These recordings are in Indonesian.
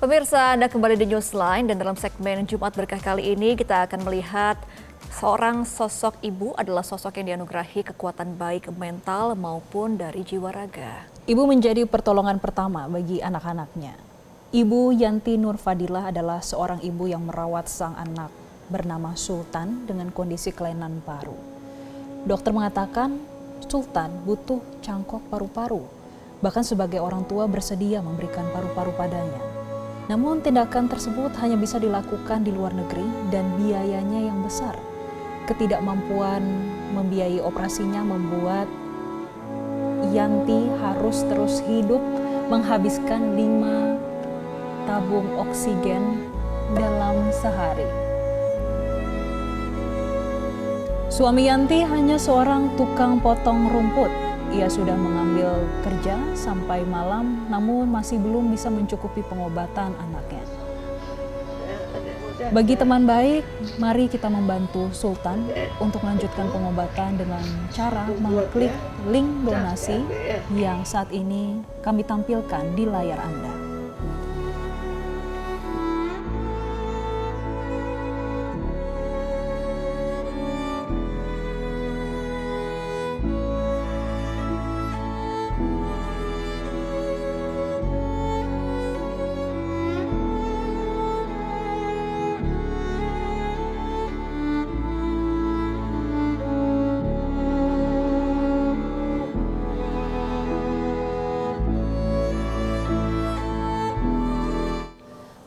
Pemirsa, Anda kembali di Newsline dan dalam segmen Jumat Berkah kali ini kita akan melihat seorang sosok ibu adalah sosok yang dianugerahi kekuatan baik mental maupun dari jiwa raga. Ibu menjadi pertolongan pertama bagi anak-anaknya. Ibu Yanti Nurfadilah adalah seorang ibu yang merawat sang anak bernama Sultan dengan kondisi kelainan paru. Dokter mengatakan Sultan butuh cangkok paru-paru, bahkan sebagai orang tua bersedia memberikan paru-paru padanya. Namun tindakan tersebut hanya bisa dilakukan di luar negeri dan biayanya yang besar. Ketidakmampuan membiayai operasinya membuat Yanti harus terus hidup menghabiskan 5 tabung oksigen dalam sehari. Suami Yanti hanya seorang tukang potong rumput. Ia sudah mengambil kerja sampai malam, namun masih belum bisa mencukupi pengobatan anaknya. Bagi teman baik, mari kita membantu Sultan untuk melanjutkan pengobatan dengan cara mengklik link donasi yang saat ini kami tampilkan di layar Anda.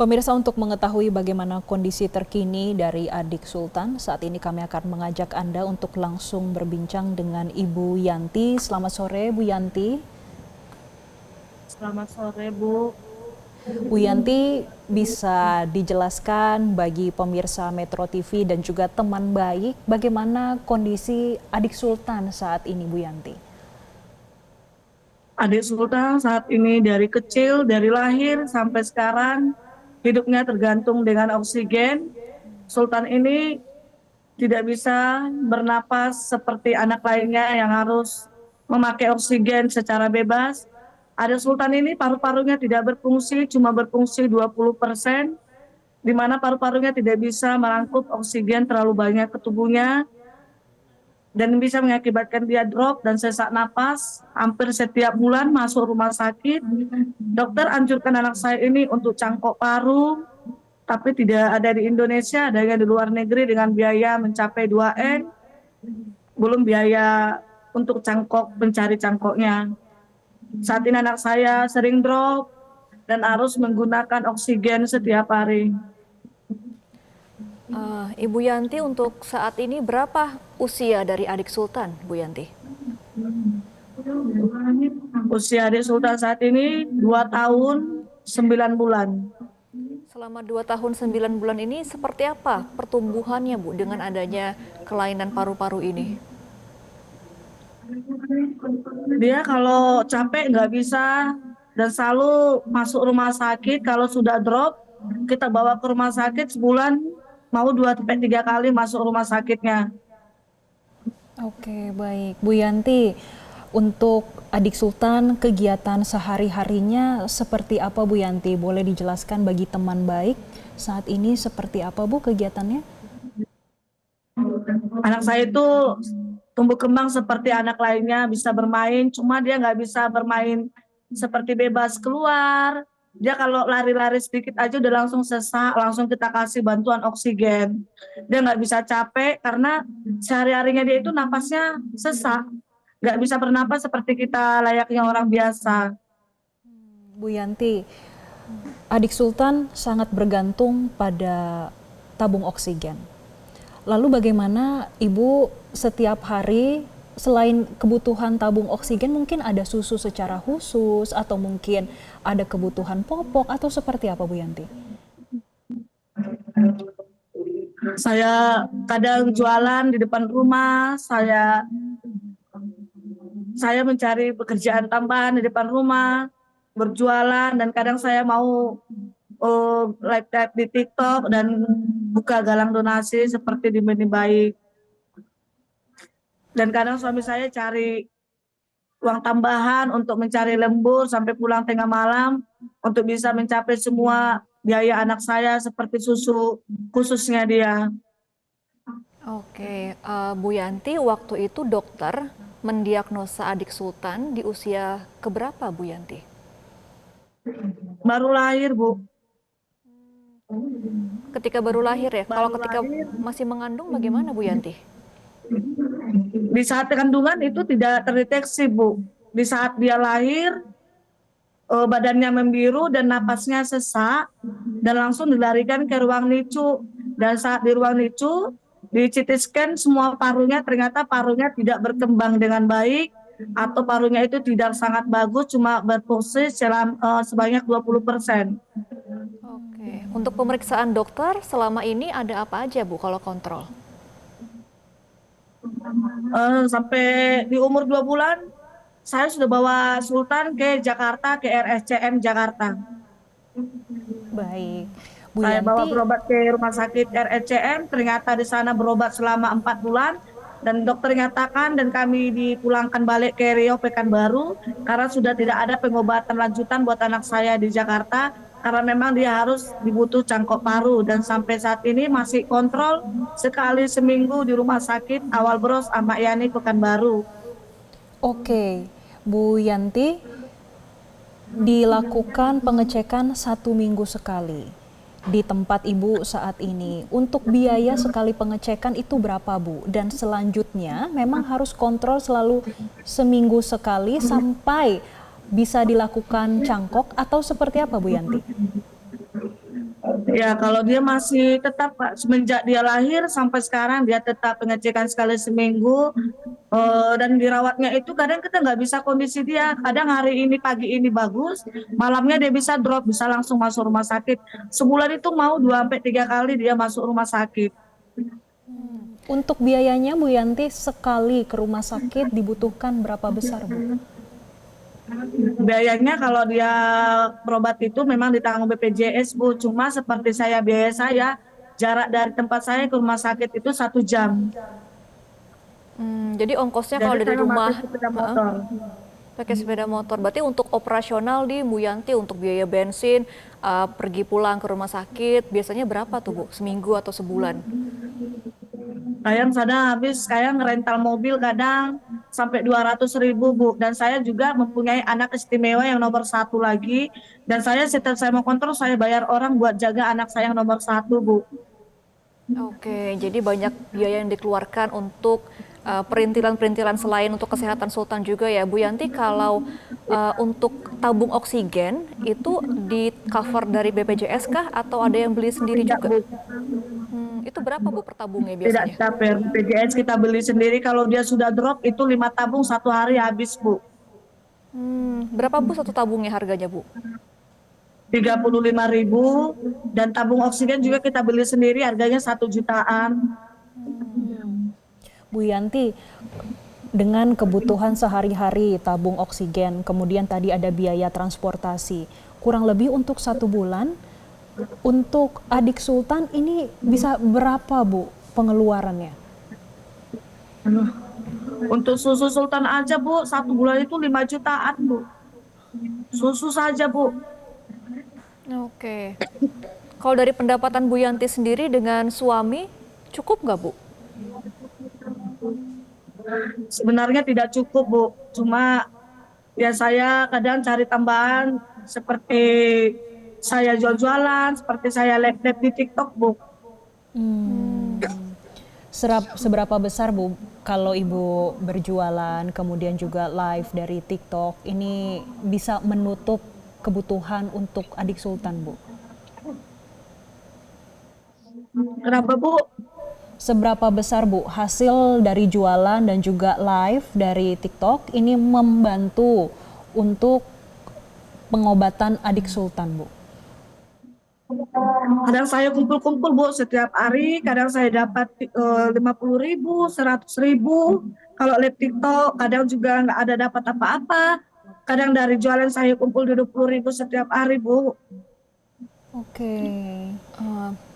Pemirsa, untuk mengetahui bagaimana kondisi terkini dari adik Sultan, saat ini kami akan mengajak Anda untuk langsung berbincang dengan Ibu Yanti. Selamat sore, Bu Yanti. Selamat sore, Bu. Bu Yanti, bisa dijelaskan bagi pemirsa Metro TV dan juga teman baik bagaimana kondisi adik Sultan saat ini, Bu Yanti? Adik Sultan saat ini dari kecil, dari lahir sampai sekarang, hidupnya tergantung dengan oksigen. Sultan ini tidak bisa bernapas seperti anak lainnya yang harus memakai oksigen secara bebas. Adik Sultan ini paru-parunya tidak berfungsi, cuma berfungsi 20%, di mana paru-parunya tidak bisa merangkul oksigen terlalu banyak ke tubuhnya, dan bisa mengakibatkan dia drop dan sesak napas. Hampir setiap bulan masuk rumah sakit. Dokter anjurkan anak saya ini untuk cangkok paru, tapi tidak ada di Indonesia, adanya di luar negeri dengan biaya mencapai 2M, belum biaya untuk cangkok, pencari cangkoknya. Saat ini anak saya sering drop dan harus menggunakan oksigen setiap hari. Ibu Yanti, untuk saat ini berapa usia dari adik Sultan, Bu Yanti? Usia adik Sultan saat ini 2 tahun 9 bulan. Selama 2 tahun 9 bulan ini seperti apa pertumbuhannya, Bu, dengan adanya kelainan paru-paru ini? Dia kalau capek nggak bisa dan selalu masuk rumah sakit. Kalau sudah drop, kita bawa ke rumah sakit sebulan mau 2-3 kali masuk rumah sakitnya. Oke, baik. Bu Yanti, untuk adik Sultan, kegiatan sehari-harinya seperti apa, Bu Yanti? Boleh dijelaskan bagi teman baik saat ini seperti apa, Bu, kegiatannya? Anak saya itu tumbuh kembang seperti anak lainnya, bisa bermain, cuma dia nggak bisa bermain seperti bebas keluar. Dia kalau lari-lari sedikit aja udah langsung sesak, langsung kita kasih bantuan oksigen. Dia nggak bisa capek karena sehari-harinya dia itu napasnya sesak, nggak bisa bernapas seperti kita layaknya orang biasa. Bu Yanti, adik Sultan sangat bergantung pada tabung oksigen. Lalu bagaimana Ibu setiap hari selain kebutuhan tabung oksigen, mungkin ada susu secara khusus atau mungkin ada kebutuhan popok atau seperti apa, Bu Yanti? Saya kadang jualan di depan rumah, saya mencari pekerjaan tambahan di depan rumah, berjualan, dan kadang saya mau live di TikTok dan buka galang donasi seperti di Benih Baik. Dan kadang suami saya cari uang tambahan untuk mencari lembur sampai pulang tengah malam. untuk bisa mencapai semua biaya anak saya seperti susu khususnya dia. Oke, Bu Yanti, waktu itu dokter mendiagnosa adik Sultan di usia keberapa, Bu Yanti? Baru lahir, Bu. Ketika baru lahir ya? Kalau Baru ketika lahir. masih mengandung bagaimana, Bu Yanti? Di saat kandungan itu tidak terdeteksi, Bu. Di saat dia lahir, badannya membiru dan napasnya sesak, dan langsung dilarikan ke ruang NICU. Dan saat di ruang NICU, di CT scan semua parunya, ternyata parunya tidak berkembang dengan baik, atau parunya itu tidak sangat bagus, cuma berfungsi sebanyak 20%. Oke, untuk pemeriksaan dokter selama ini ada apa aja, Bu, kalau kontrol? Sampai di umur 2 bulan, saya sudah bawa Sultan ke Jakarta, ke RSCM Jakarta. Baik, Bu Saya bawa Yanti. berobat ke rumah sakit RSCM, ternyata di sana berobat selama 4 bulan, dan dokter nyatakan dan kami dipulangkan balik ke Riau Pekanbaru karena sudah tidak ada pengobatan lanjutan buat anak saya di Jakarta, karena memang dia harus dibutuh cangkok paru, dan sampai saat ini masih kontrol sekali seminggu di rumah sakit Awal Bros Ahmad Yani Pekanbaru. Oke, Bu Yanti, dilakukan pengecekan 1 minggu sekali di tempat Ibu saat ini. Untuk biaya sekali pengecekan itu berapa, Bu? Dan selanjutnya memang harus kontrol selalu seminggu sekali sampai bisa dilakukan cangkok atau seperti apa, Bu Yanti? Ya, kalau dia masih tetap, Pak, semenjak dia lahir sampai sekarang dia tetap pengecekan sekali seminggu, dan dirawatnya itu kadang kita nggak bisa kondisi dia. Kadang hari ini pagi ini bagus, malamnya dia bisa drop, bisa langsung masuk rumah sakit. Sebulan itu mau 2 sampai 3 kali dia masuk rumah sakit. Untuk biayanya, Bu Yanti, sekali ke rumah sakit dibutuhkan berapa besar, Bu? Biayanya kalau dia berobat itu memang ditanggung BPJS, Bu. Cuma seperti biaya saya, jarak dari tempat saya ke rumah sakit itu 1 jam. Jadi ongkosnya kalau Jadi dari saya rumah pakai sepeda motor. pakai sepeda motor, berarti untuk operasional di Bu Yanti, untuk biaya bensin, pergi pulang ke rumah sakit, biasanya berapa tuh, Bu? Seminggu atau sebulan? Kadang rental mobil kadang sampai 200.000, Bu. Dan saya juga mempunyai anak istimewa yang nomor 1 lagi. Dan saya setiap saya mau kontrol, saya bayar orang buat jaga anak saya yang nomor 1, Bu. Oke, jadi banyak biaya yang dikeluarkan untuk perintilan-perintilan selain untuk kesehatan Sultan juga ya, Bu Yanti. Kalau untuk tabung oksigen itu di cover dari BPJS kah atau ada yang beli sendiri Tidak, juga? Bu. Itu berapa, Bu, per tabungnya Tidak biasanya? capai. BPJS kita beli sendiri. Kalau dia sudah drop, itu 5 tabung 1 hari habis, Bu. Berapa, Bu, satu tabungnya harganya, Bu? 35.000, dan tabung oksigen juga kita beli sendiri, harganya 1 jutaan. Bu Yanti, dengan kebutuhan sehari-hari tabung oksigen, kemudian tadi ada biaya transportasi, kurang lebih untuk 1 bulan, untuk adik Sultan ini bisa berapa, Bu, pengeluarannya? Untuk susu Sultan aja, Bu, 1 bulan itu 5 jutaan, Bu. Susu saja, Bu. Oke. Kalau dari pendapatan Bu Yanti sendiri dengan suami, cukup nggak, Bu? Sebenarnya tidak cukup, Bu. Cuma ya saya kadang cari tambahan seperti saya jual-jualan, seperti saya live-live di TikTok, Bu. Seberapa besar, Bu, kalau Ibu berjualan, kemudian juga live dari TikTok, ini bisa menutup kebutuhan untuk adik Sultan, Bu? Kenapa, Bu? Seberapa besar, Bu, hasil dari jualan dan juga live dari TikTok ini membantu untuk pengobatan adik Sultan, Bu? Kadang saya kumpul-kumpul, Bu, setiap hari. Kadang saya dapat 50.000, 100.000. Kalau live TikTok, kadang juga nggak ada dapat apa-apa. Kadang dari jualan saya kumpul 20.000 setiap hari, Bu. Oke.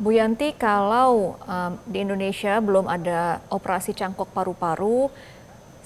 Bu Yanti, kalau di Indonesia belum ada operasi cangkok paru-paru,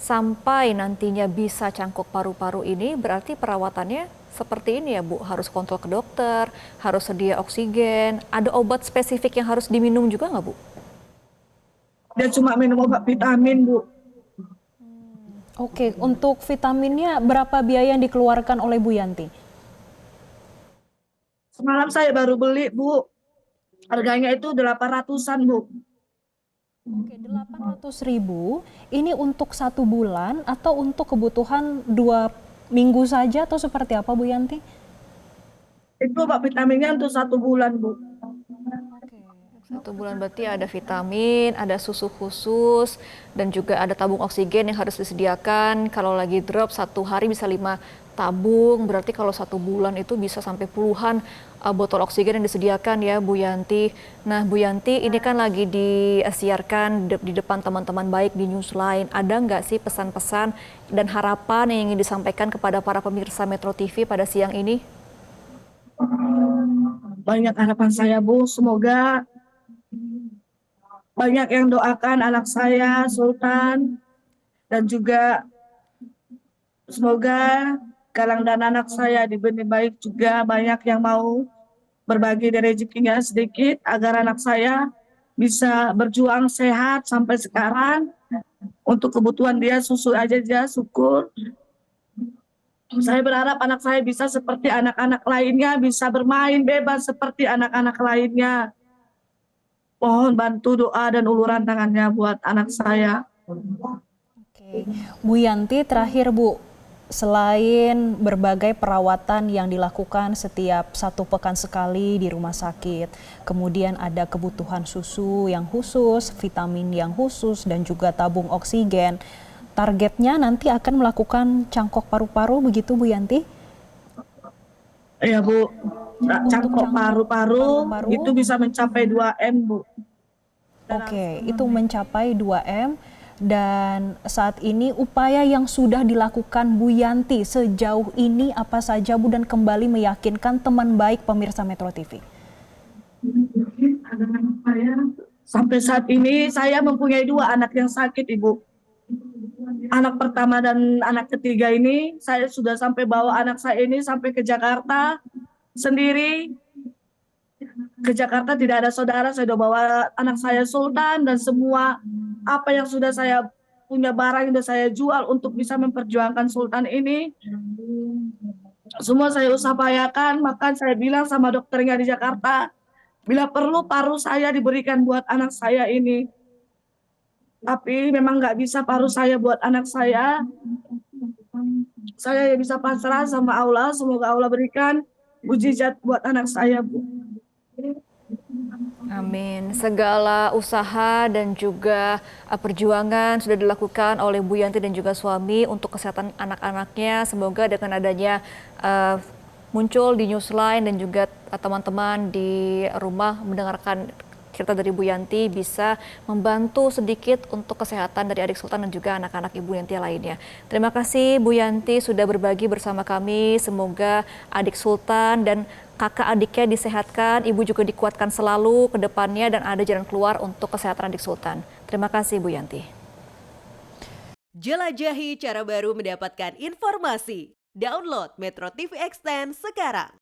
sampai nantinya bisa cangkok paru-paru ini berarti perawatannya seperti ini ya Bu, harus kontrol ke dokter, harus sedia oksigen, ada obat spesifik yang harus diminum juga nggak Bu? Dia cuma minum obat vitamin, Bu. Oke, untuk vitaminnya berapa biaya yang dikeluarkan oleh Bu Yanti? Semalam saya baru beli, Bu. Harganya itu 800-an, Bu. Oke, 800.000 ini untuk 1 bulan atau untuk kebutuhan 2 minggu saja atau seperti apa Bu Yanti? Itu obat vitaminnya untuk 1 bulan, Bu. 1 bulan berarti ada vitamin, ada susu khusus, dan juga ada tabung oksigen yang harus disediakan. Kalau lagi drop 1 hari bisa 5 tabung, berarti kalau 1 bulan itu bisa sampai puluhan botol oksigen yang disediakan ya Bu Yanti. Nah Bu Yanti, ini kan lagi disiarkan di depan teman-teman baik di Newsline. Ada nggak sih pesan-pesan dan harapan yang ingin disampaikan kepada para pemirsa Metro TV pada siang ini? Banyak harapan saya, Bu. Semoga banyak yang doakan anak saya, Sultan, dan juga semoga Galang dan anak saya diberi baik juga. Banyak yang mau berbagi dari rezekinya sedikit agar anak saya bisa berjuang sehat sampai sekarang. Untuk kebutuhan dia susu aja syukur. Saya berharap anak saya bisa seperti anak-anak lainnya, bisa bermain bebas seperti anak-anak lainnya. Mohon bantu doa dan uluran tangannya buat anak saya. Oke, Bu Yanti terakhir Bu, selain berbagai perawatan yang dilakukan setiap 1 pekan sekali di rumah sakit, kemudian ada kebutuhan susu yang khusus, vitamin yang khusus, dan juga tabung oksigen. Targetnya nanti akan melakukan cangkok paru-paru begitu Bu Yanti? Iya Bu, cangkok paru-paru paru-paru. itu bisa mencapai 2 M Bu. Oke, itu mencapai 2 M. Dan saat ini upaya yang sudah dilakukan Bu Yanti sejauh ini apa saja Bu, dan kembali meyakinkan teman baik pemirsa Metro TV? Sampai saat ini saya mempunyai 2 anak yang sakit Ibu. Anak pertama dan anak ketiga ini saya sudah sampai bawa anak saya ini sampai ke Jakarta sendiri. Ke Jakarta tidak ada saudara, saya sudah bawa anak saya Sultan dan semua apa yang sudah saya punya barang yang sudah saya jual untuk bisa memperjuangkan Sultan ini. Semua saya usahakan, maka saya bilang sama dokternya di Jakarta, bila perlu paru saya diberikan buat anak saya ini. Tapi memang nggak bisa paru saya buat anak saya. Saya bisa pasrah sama Allah, semoga Allah berikan mujizat buat anak saya, Bu. Amin. Segala usaha dan juga perjuangan sudah dilakukan oleh Bu Yanti dan juga suami untuk kesehatan anak-anaknya. Semoga dengan adanya muncul di Newsline dan juga teman-teman di rumah mendengarkan cerita dari Bu Yanti bisa membantu sedikit untuk kesehatan dari adik Sultan dan juga anak-anak Ibu Yanti lainnya. Terima kasih Bu Yanti sudah berbagi bersama kami. Semoga adik Sultan dan kakak adiknya disehatkan, Ibu juga dikuatkan selalu ke depannya dan ada jalan keluar untuk kesehatan adik Sultan. Terima kasih Bu Yanti. Jelajahi cara baru mendapatkan informasi. Download Metro TV Extend sekarang.